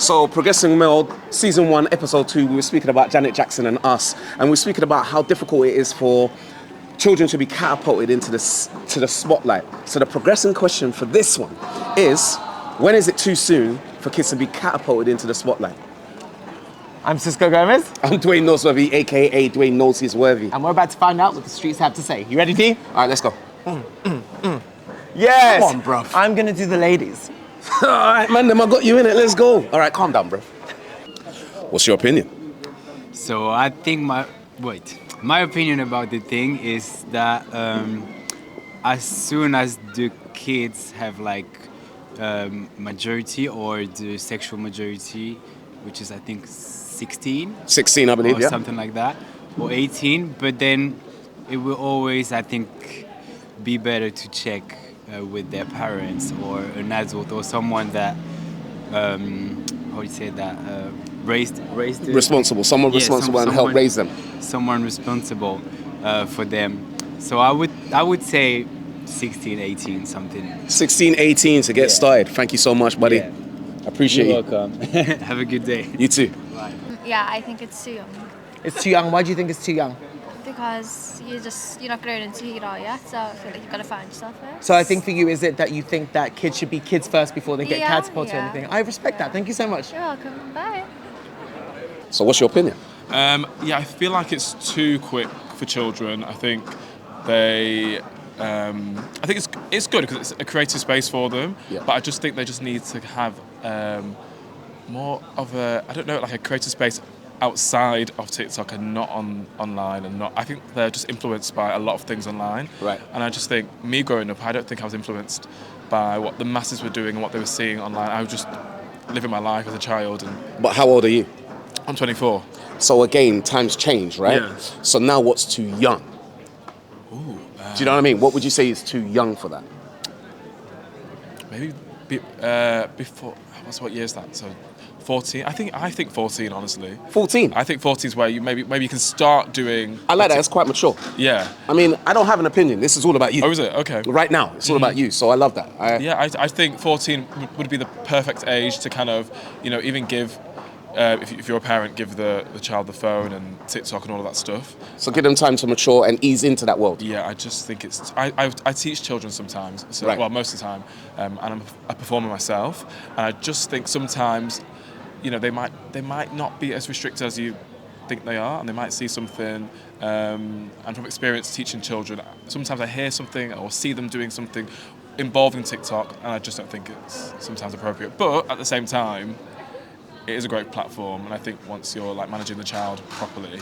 So, Progressing Male, Season 1, Episode 2, we were speaking about Janet Jackson and us, and we were speaking about how difficult it is for children to be catapulted into to the spotlight. So the progressing question for this one is, when is it too soon for kids to be catapulted into the spotlight? I'm Cisco Gomez. I'm Dwayne Nosworthy, aka Dwayne Nosworthy. And we're about to find out what the streets have to say. You ready, D? All right, let's go. Yes! Come on, bruv. I'm gonna do the ladies. All right, man, I got you in it. Let's go. All right, calm down, bro. What's your opinion? So I think my opinion about the thing is that as soon as the kids have like majority or the sexual majority, which is I think 16. 16, I believe, or yeah. something like that, or 18. But then it will always, I think, be better to check with their parents or an adult or someone that how do you say that raised responsible, someone responsible and help raise them. Someone responsible for them. So I would say 16, 18, something. 16, 18 to get started. Thank you so much, buddy. Yeah. Appreciate You're you. welcome. Have a good day. You too. Bye. Yeah, I think it's too young. It's too young. Why do you think it's too young? Because you're not grown into who you are yet, so I feel like you've got to find yourself first. So I think for you, is it that you think that kids should be kids first before they get Yeah, catapulted or yeah. anything? I respect that. Thank you so much. You're welcome. Bye. So what's your opinion? Yeah, I feel like it's too quick for children. I think they, I think it's good because it's a creative space for them. Yeah. But I just think they just need to have more of like a creative space outside of TikTok and not online and not. I think they're just influenced by a lot of things online. Right. And I just think me growing up, I don't think I was influenced by what the masses were doing and what they were seeing online. I was just living my life as a child. But how old are you? I'm 24. So again, times change, right? Yeah. So now what's too young? Ooh. Do you know what I mean? What would you say is too young for that? Maybe before. What year is that? So 14. I think 14. Honestly. 14? I think 14 is where you maybe you can start doing. I like that. It's quite mature. Yeah. I mean, I don't have an opinion. This is all about you. Oh, is it? Okay. Right now, it's all about you. So I love that. I think 14 would be the perfect age to kind of, even give, if you're a parent, give the child the phone and TikTok and all of that stuff. So give them time to mature and ease into that world. Yeah, I just think it's. I teach children sometimes, so, Right. well, most of the time, and I'm a performer myself, and I just think sometimes, they might not be as restricted as you think they are, and they might see something. And from experience teaching children, sometimes I hear something or see them doing something involving TikTok, and I just don't think it's sometimes appropriate. But at the same time, it is a great platform, and I think once you're like managing the child properly,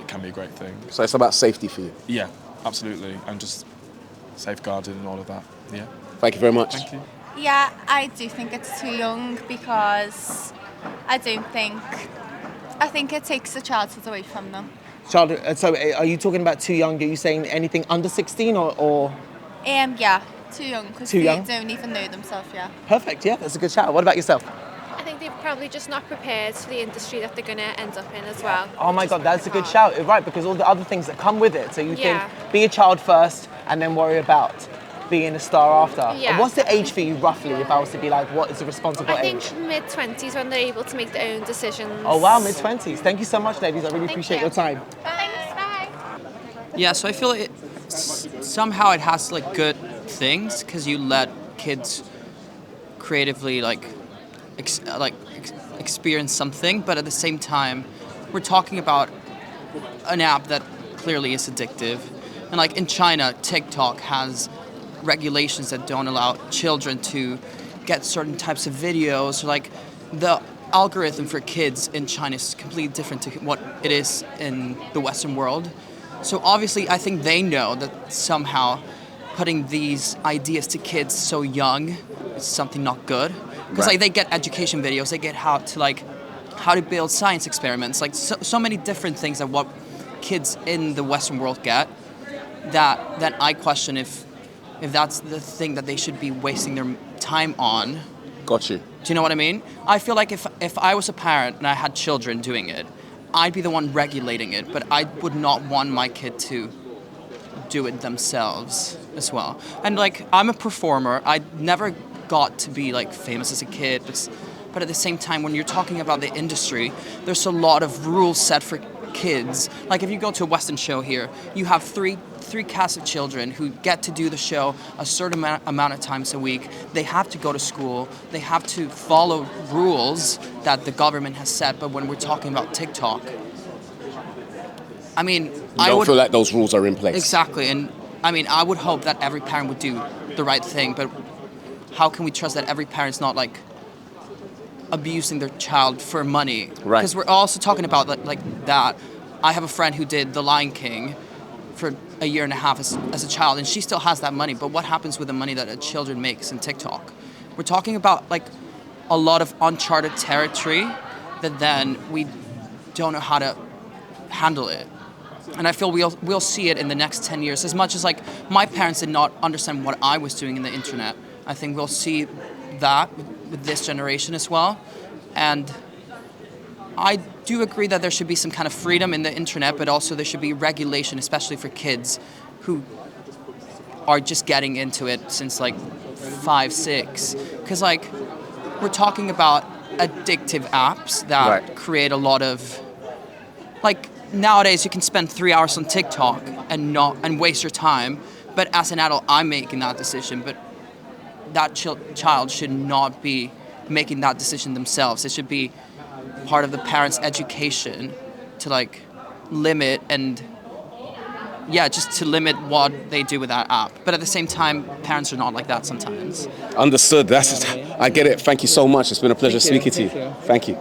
it can be a great thing. So it's about safety for you. Yeah, absolutely, and just safeguarding and all of that. Yeah. Thank you very much. Thank you. Yeah, I do think it's too young because I think it takes the childhood away from them. So are you talking about too young? Are you saying anything under 16 or? Yeah, too young because Too they young? don't even know themselves. Yeah. Perfect. Yeah, that's a good shout. What about yourself? I think they're probably just not prepared for the industry that they're going to end up in as well. Oh my God, that's a good shout. Right, because all the other things that come with it. So you Yeah. think be a child first and then worry about being a star after. Yeah. And what's the age for you roughly if I was to be like, what is a responsible I age? think mid-20s when they're able to make their own decisions. Oh wow, mid-20s. Thank you so much, ladies. I really Thank appreciate you. your time. Thanks, bye. Yeah, so I feel like somehow it has like good things because you let kids creatively experience something, but at the same time, we're talking about an app that clearly is addictive. And like in China, TikTok has regulations that don't allow children to get certain types of videos. Like the algorithm for kids in China is completely different to what it is in the Western world. So obviously, I think they know that somehow putting these ideas to kids so young is something not good. Because Right. they get education videos, they get how to build science experiments, like so many different things that what kids in the Western world get. That I question if that's the thing that they should be wasting their time on. Got you. Do you know what I mean? I feel like if I was a parent and I had children doing it, I'd be the one regulating it, but I would not want my kid to do it themselves as well. And like, I'm a performer. I never got to be like famous as a kid, but But at the same time, when you're talking about the industry, there's a lot of rules set for kids. Like if you go to a Western show here, you have three casts of children who get to do the show a certain amount of times a week. They have to go to school. They have to follow rules that the government has set. But when we're talking about TikTok, I mean, I don't feel like those rules are in place. Exactly. And I mean, I would hope that every parent would do the right thing. But how can we trust that every parent's not like abusing their child for money? Right. Because we're also talking about like that. I have a friend who did The Lion King for a year and a half as a child, and she still has that money. But what happens with the money that a children makes in TikTok? We're talking about like a lot of uncharted territory that then we don't know how to handle it. And I feel we'll see it in the next 10 years. As much as like my parents did not understand what I was doing in the internet, I think we'll see that with this generation as well. And I do agree that there should be some kind of freedom in the internet, but also there should be regulation, especially for kids who are just getting into it since like 5, 6. Because like we're talking about addictive apps that create a lot of like nowadays you can spend 3 hours on TikTok and waste your time. But as an adult, I'm making that decision. But that child should not be making that decision themselves. It should be part of the parents' education to like limit and just to limit what they do with that app. But at the same time, parents are not like that sometimes. Understood. I get it. Thank you so much. It's been a pleasure speaking to you. Thank you.